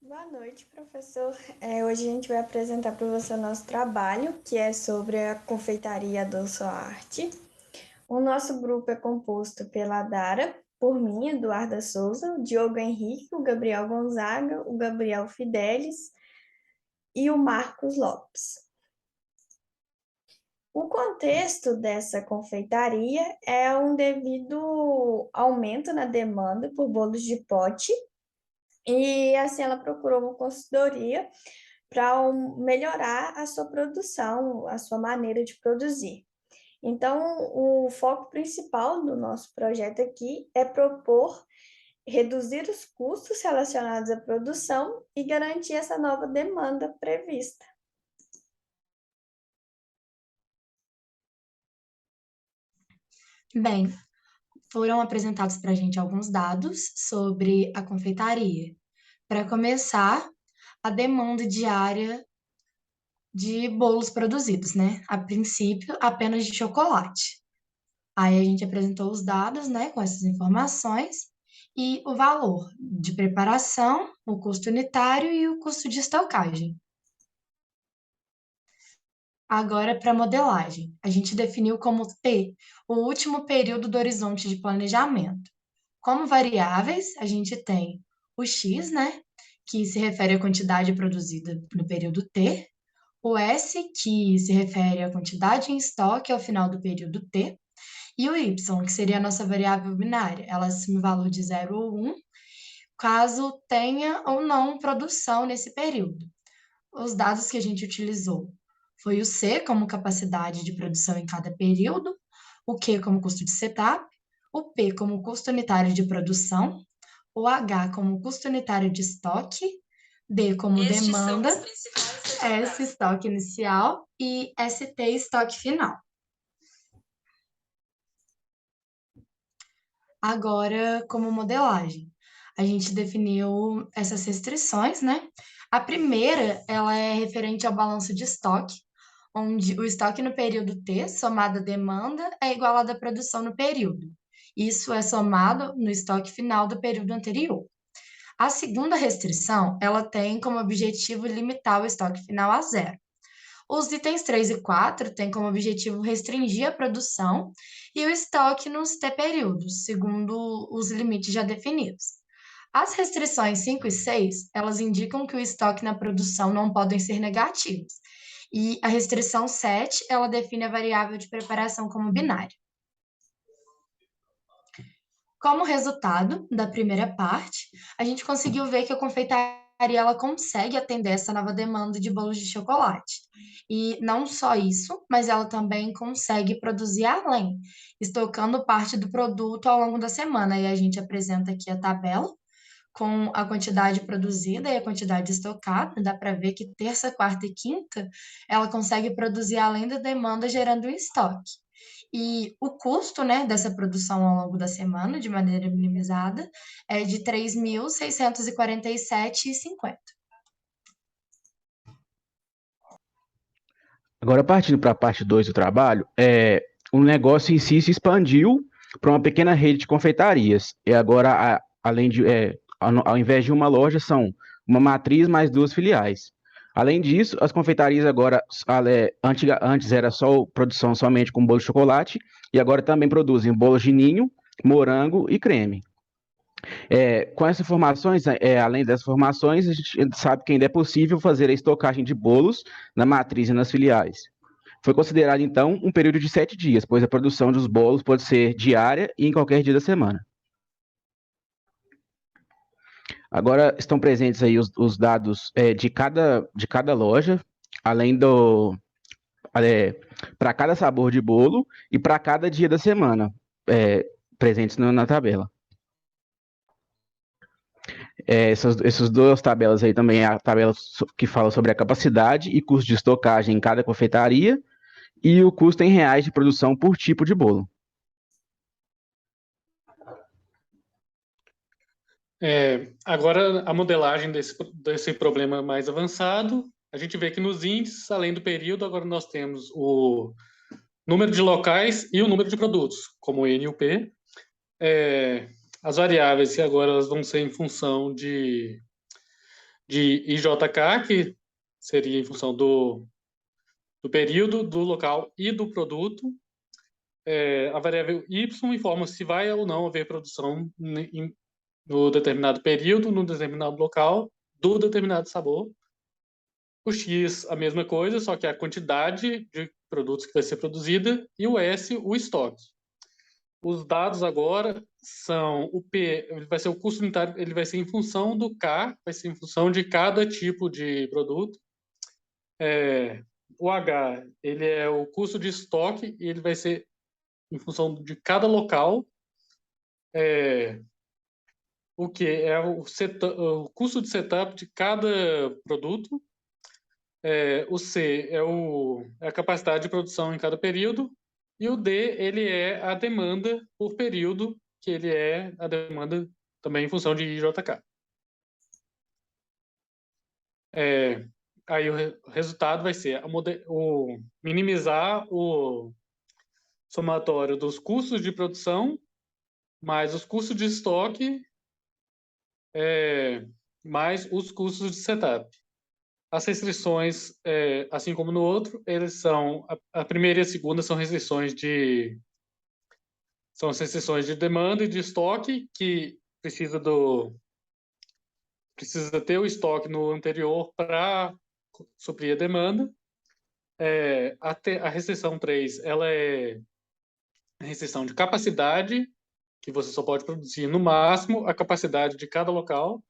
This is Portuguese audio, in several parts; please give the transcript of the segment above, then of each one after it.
Boa noite, professor. Hoje a gente vai apresentar para você o nosso trabalho, que é sobre a confeitaria Doce Arte. O nosso grupo é composto pela Dara, por mim, Eduarda Souza, o Diogo Henrique, o Gabriel Gonzaga, o Gabriel Fidelis e o Marcos Lopes. O contexto dessa confeitaria é um devido aumento na demanda por bolos de pote, e assim ela procurou uma consultoria para melhorar a sua produção, a sua maneira de produzir. Então, o foco principal do nosso projeto aqui é propor reduzir os custos relacionados à produção e garantir essa nova demanda prevista. Bem, foram apresentados para a gente alguns dados sobre a confeitaria. Para começar, a demanda diária de bolos produzidos, né? A princípio, apenas de chocolate. Aí a gente apresentou os dados, né, com essas informações e o valor de preparação, o custo unitário e o custo de estocagem. Agora, para modelagem, a gente definiu como P o último período do horizonte de planejamento. Como variáveis, a gente tem o X, né, que se refere à quantidade produzida no período T, o S, que se refere à quantidade em estoque ao final do período T, e o Y, que seria a nossa variável binária. Ela assume o valor de 0 ou 1, caso tenha ou não produção nesse período. Os dados que a gente utilizou foi o C como capacidade de produção em cada período, o Q como custo de setup, o P como custo unitário de produção, o H como custo unitário de estoque, D como demanda, S estoque inicial e ST estoque final. Agora, como modelagem, a gente definiu essas restrições, né? A primeira, ela é referente ao balanço de estoque, onde o estoque no período T, somado à demanda, é igual à da produção no período. Isso é somado no estoque final do período anterior. A segunda restrição, ela tem como objetivo limitar o estoque final a zero. Os itens 3 e 4 têm como objetivo restringir a produção e o estoque nos T períodos, segundo os limites já definidos. As restrições 5 e 6, elas indicam que o estoque na produção não podem ser negativos. E a restrição 7, ela define a variável de preparação como binária. Como resultado da primeira parte, a gente conseguiu ver que a confeitaria ela consegue atender essa nova demanda de bolos de chocolate. E não só isso, mas ela também consegue produzir além, estocando parte do produto ao longo da semana. E a gente apresenta aqui a tabela com a quantidade produzida e a quantidade estocada. Dá para ver que terça, quarta e quinta ela consegue produzir além da demanda, gerando um estoque. E o custo, né, dessa produção ao longo da semana, de maneira minimizada, é de 3.647,50. Agora, partindo para a parte 2 do trabalho, o negócio em si se expandiu para uma pequena rede de confeitarias. E agora, além de, ao invés de uma loja, são uma matriz mais duas filiais. Além disso, as confeitarias agora, antes era só produção somente com bolo de chocolate, e agora também produzem bolos de ninho, morango e creme. Com essas informações, além dessas informações, a gente sabe que ainda é possível fazer a estocagem de bolos na matriz e nas filiais. Foi considerado, então, um período de 7 dias, pois a produção dos bolos pode ser diária e em qualquer dia da semana. Agora estão presentes aí os dados de cada loja, além do para cada sabor de bolo e para cada dia da semana, presentes na tabela. Essas duas tabelas aí também é a tabela que fala sobre a capacidade e custo de estocagem em cada confeitaria e o custo em reais de produção por tipo de bolo. Agora, a modelagem desse problema mais avançado, a gente vê que nos índices, além do período, agora nós temos o número de locais e o número de produtos, como o N e o P. As variáveis que agora elas vão ser em função de IJK, que seria em função do período, do local e do produto. A variável y informa se vai ou não haver produção no determinado período, no determinado local, do determinado sabor. O x, a mesma coisa, só que a quantidade de produtos que vai ser produzida, e o S, o estoque. Os dados agora são o P, ele vai ser o custo unitário, ele vai ser em função do K, vai ser em função de cada tipo de produto. O H, ele é o custo de estoque e ele vai ser em função de cada local. O que é o custo de setup de cada produto. O C é a capacidade de produção em cada período. E o D, ele é a demanda por período, que ele é a demanda também em função de IJK. Aí o resultado vai ser minimizar o somatório dos custos de produção mais os custos de estoque mais os custos de setup. As restrições, assim como no outro, eles são a primeira e a segunda são restrições de demanda e de estoque, que precisa ter o estoque no anterior para suprir a demanda. A restrição 3, ela é a restrição de capacidade, que você só pode produzir no máximo a capacidade de cada local.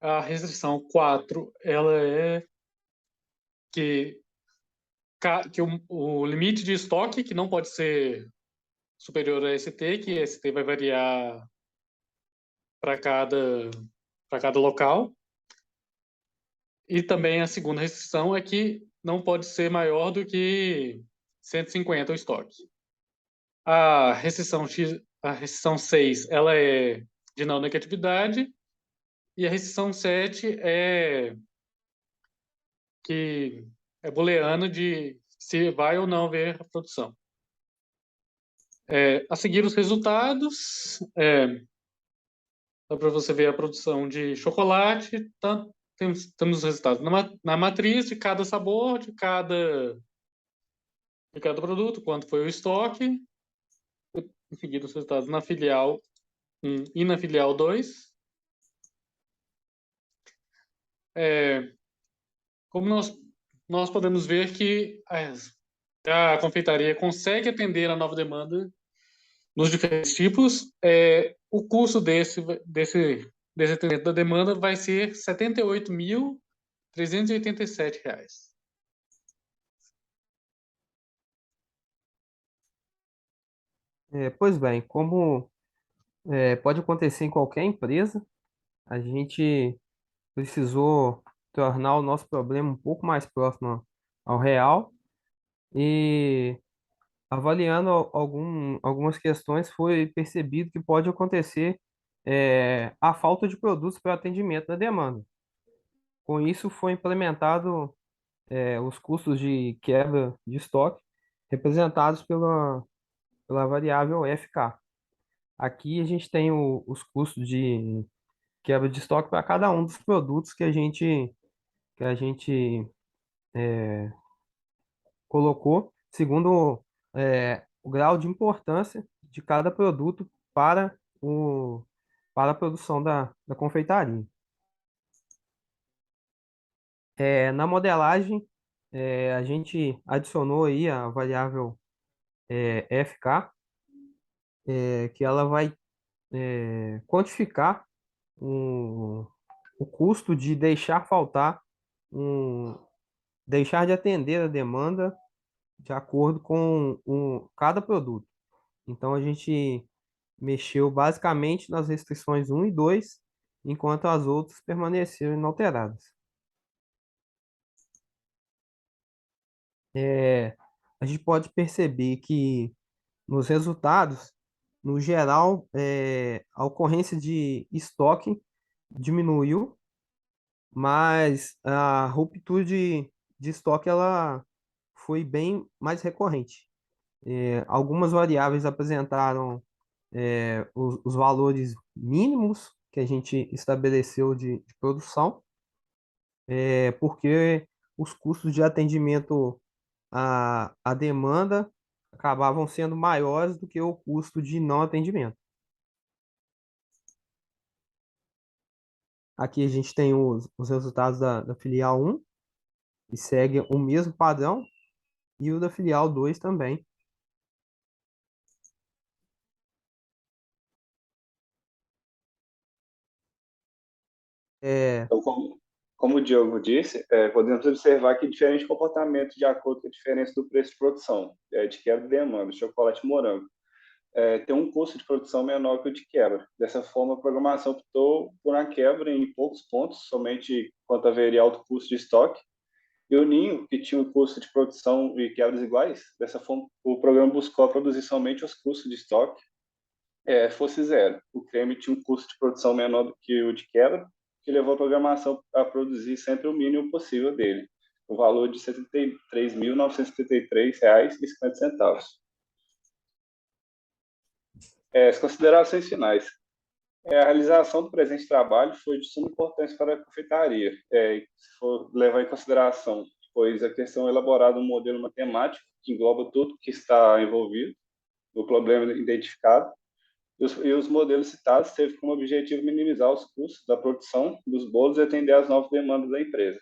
A restrição 4, ela é que o limite de estoque, que não pode ser superior a ST, que ST vai variar para cada local. E também a segunda restrição é que não pode ser maior do que 150 o estoque. A restrição 6, ela é de não negatividade, e a restrição 7 que é booleana de se vai ou não haver a produção. A seguir os resultados, dá para você ver a produção de chocolate, temos os resultados na matriz de cada sabor, de cada produto, quanto foi o estoque, em seguida os resultados na filial 1 e na filial 2. Como nós podemos ver que a confeitaria consegue atender a nova demanda nos diferentes tipos, o custo desse atendimento da demanda vai ser R$ 78.387. Pois bem, como pode acontecer em qualquer empresa, a gente precisou tornar o nosso problema um pouco mais próximo ao real e avaliando algumas questões foi percebido que pode acontecer a falta de produtos para atendimento da demanda. Com isso foi implementado os custos de quebra de estoque representados pela variável FK. Aqui a gente tem os custos de quebra de estoque para cada um dos produtos que a gente colocou, segundo o grau de importância de cada produto para a produção da confeitaria. Na modelagem, a gente adicionou aí a variável FK, que ela vai quantificar o custo de deixar de atender a demanda de acordo com cada produto. Então, a gente mexeu basicamente nas restrições 1 e 2, enquanto as outras permaneceram inalteradas. A gente pode perceber que nos resultados, no geral, a ocorrência de estoque diminuiu, mas a ruptura de estoque ela foi bem mais recorrente. Algumas variáveis apresentaram os valores mínimos que a gente estabeleceu de produção, porque os custos de atendimento à demanda acabavam sendo maiores do que o custo de não atendimento. Aqui a gente tem os resultados da filial 1, que segue o mesmo padrão, e o da filial 2 também. É, Então, como o Diogo disse, podemos observar que diferentes comportamentos de acordo com a diferença do preço de produção, de quebra de demanda, chocolate e morango, tem um custo de produção menor que o de quebra. Dessa forma, a programação optou por uma quebra em poucos pontos, somente quanto haveria alto custo de estoque, e o Ninho, que tinha um custo de produção e quebras iguais, dessa forma, o programa buscou produzir somente os custos de estoque, fosse zero. O creme tinha um custo de produção menor do que o de quebra, que levou a programação a produzir sempre o mínimo possível dele, o valor de R$ 73.973,50. As considerações finais. A realização do presente trabalho foi de suma importância para a confeitaria, se for levar em consideração, pois a questão é elaborada um modelo matemático que engloba tudo que está envolvido no problema identificado, e os modelos citados teve como objetivo minimizar os custos da produção dos bolos e atender às novas demandas da empresa.